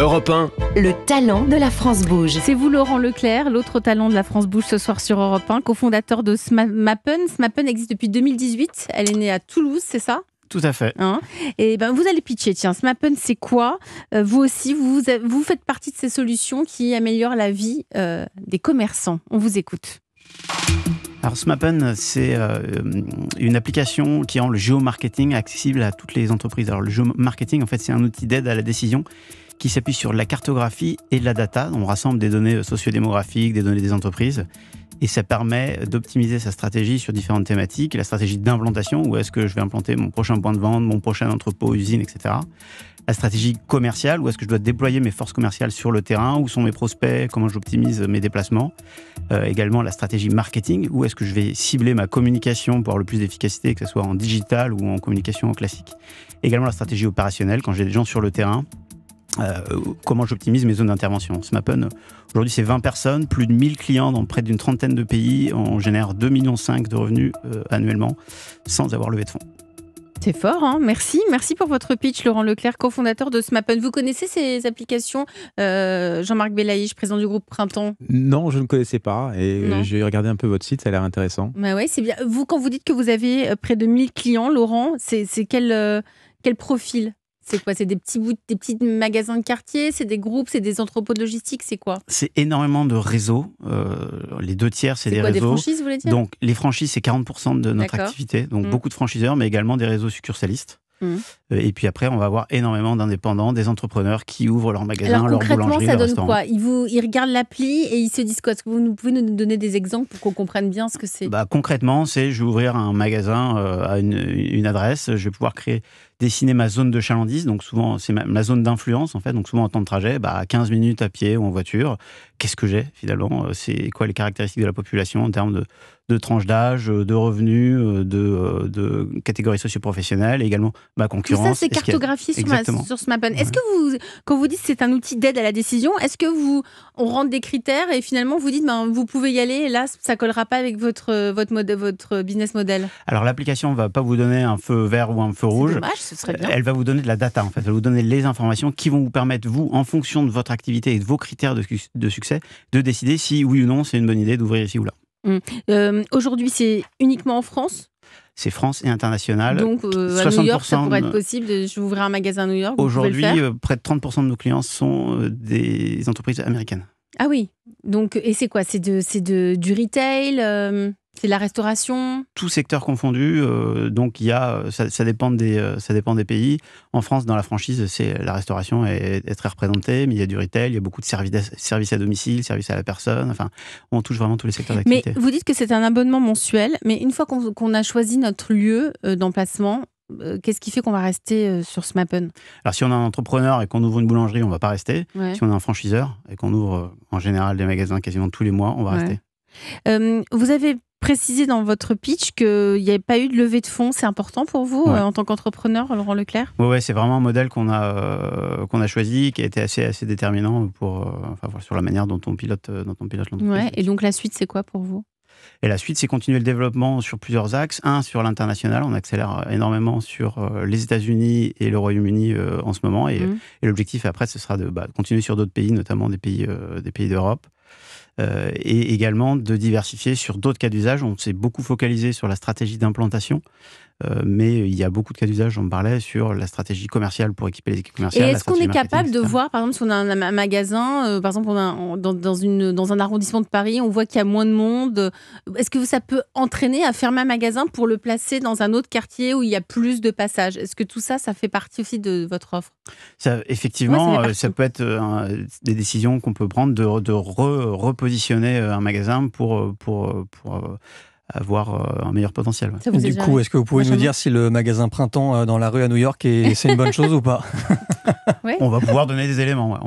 Europe 1. Le talent de la France bouge. C'est vous, Laurent Leclerc, l'autre talent de la France bouge ce soir sur Europe 1, cofondateur de SMAPN. SMAPN existe depuis 2018. Elle est née à Toulouse, c'est ça ? Tout à fait. Et vous allez pitcher. Tiens, SMAPN, c'est quoi ? Vous aussi, vous faites partie de ces solutions qui améliorent la vie des commerçants. On vous écoute. Alors SMAPN, c'est une application qui rend le géomarketing accessible à toutes les entreprises. Alors le géomarketing, en fait, c'est un outil d'aide à la décision qui s'appuie sur la cartographie et de la data. On rassemble des données sociodémographiques, des données des entreprises. Et ça permet d'optimiser sa stratégie sur différentes thématiques. La stratégie d'implantation, où est-ce que je vais implanter mon prochain point de vente, mon prochain entrepôt, usine, etc. La stratégie commerciale, où est-ce que je dois déployer mes forces commerciales sur le terrain, où sont mes prospects, comment j'optimise mes déplacements. Également la stratégie marketing, où est-ce que je vais cibler ma communication pour avoir le plus d'efficacité, que ce soit en digital ou en communication classique. Également la stratégie opérationnelle, quand j'ai des gens sur le terrain, comment j'optimise mes zones d'intervention. SMAPN, aujourd'hui, c'est 20 personnes, plus de 1000 clients dans près d'une trentaine de pays. On génère 2,5 millions de revenus annuellement sans avoir levé de fonds. C'est fort, hein. Merci pour votre pitch, Laurent Leclerc, cofondateur de SMAPN. Vous connaissez ces applications, Jean-Marc Belaïch, président du groupe Printemps ? Non, je ne connaissais pas et j'ai regardé un peu votre site, ça a l'air intéressant. Bah ouais, c'est bien. Vous, quand vous dites que vous avez près de 1000 clients, Laurent, c'est quel profil ? C'est quoi ? C'est des petits magasins de quartier, c'est des groupes, c'est des entrepôts de logistique, c'est quoi ? C'est énormément de réseaux. Les 2/3, c'est des réseaux. Des franchises, vous voulez dire ? Donc, les franchises, c'est 40% de notre activité. Donc, beaucoup de franchiseurs, mais également des réseaux succursalistes. Et puis après, on va avoir énormément d'indépendants, des entrepreneurs qui ouvrent leur magasin, leur boulangerie, leur restaurant. Concrètement, ça donne quoi ? Ils regardent l'appli et ils se disent quoi ? Est-ce que vous pouvez nous donner des exemples pour qu'on comprenne bien ce que c'est ? Concrètement, c'est je vais ouvrir un magasin à une adresse, je vais pouvoir dessiner ma zone de chalandise, donc souvent c'est ma zone d'influence en fait, donc souvent en temps de trajet, 15 minutes à pied ou en voiture. Qu'est-ce que j'ai finalement ? C'est quoi les caractéristiques de la population en termes de tranche d'âge, de revenus, de catégories socio-professionnelles, et également ma concurrence. Tout ça, c'est cartographié sur SMAPN. Est-ce que quand vous dites que c'est un outil d'aide à la décision, est-ce que on rentre des critères et finalement vous dites vous pouvez y aller et là ça collera pas avec votre business model ? Alors l'application va pas vous donner un feu vert ou un feu rouge. C'est dommage, ce serait bien. Elle va vous donner de la data en fait. Elle va vous donner les informations qui vont vous permettre, vous, en fonction de votre activité et de vos critères de succès, de décider si oui ou non c'est une bonne idée d'ouvrir ici ou là. Aujourd'hui, c'est uniquement en France ? C'est France et international. Donc, à New York, ça pourrait être possible d'ouvrir un magasin à New York. Aujourd'hui, près de 30% de nos clients sont des entreprises américaines. Ah oui. Donc, et c'est quoi ? C'est du retail c'est de la restauration ? Tout secteur confondu. Donc, ça dépend des pays. En France, dans la franchise, la restauration est très représentée, mais il y a du retail, il y a beaucoup de services à domicile, services à la personne. Enfin, on touche vraiment tous les secteurs d'activité. Mais vous dites que c'est un abonnement mensuel, mais une fois qu'on a choisi notre lieu d'emplacement, qu'est-ce qui fait qu'on va rester sur SMAPN ? Alors, si on est un entrepreneur et qu'on ouvre une boulangerie, on ne va pas rester. Ouais. Si on est un franchiseur et qu'on ouvre en général des magasins quasiment tous les mois, on va rester. Vous avez précisé dans votre pitch qu'il n'y avait pas eu de levée de fonds. C'est important pour vous en tant qu'entrepreneur, Laurent Leclerc ? Oui, c'est vraiment un modèle qu'on a choisi, qui a été assez déterminant sur la manière dont on pilote l'entreprise. Ouais, et donc la suite, c'est quoi pour vous ? Et la suite, c'est continuer le développement sur plusieurs axes. Un, sur l'international, on accélère énormément sur les États-Unis et le Royaume-Uni en ce moment. Et l'objectif après, ce sera de continuer sur d'autres pays, notamment des pays d'Europe. Et également de diversifier sur d'autres cas d'usage. On s'est beaucoup focalisé sur la stratégie d'implantation, mais il y a beaucoup de cas d'usage, j'en parlais, sur la stratégie commerciale pour équiper les équipes commerciales. Et est-ce qu'on est capable de voir, par exemple, si on a un magasin, par exemple dans un arrondissement de Paris, on voit qu'il y a moins de monde, est-ce que ça peut entraîner à fermer un magasin pour le placer dans un autre quartier où il y a plus de passages ? Est-ce que tout ça, ça fait partie aussi de votre offre ? Effectivement, ça peut être des décisions qu'on peut prendre de repositionner un magasin pour avoir un meilleur potentiel. Du coup, est-ce que vous pouvez nous dire si le magasin Printemps dans la rue à New York, c'est une bonne chose ou pas ? On va pouvoir donner des éléments.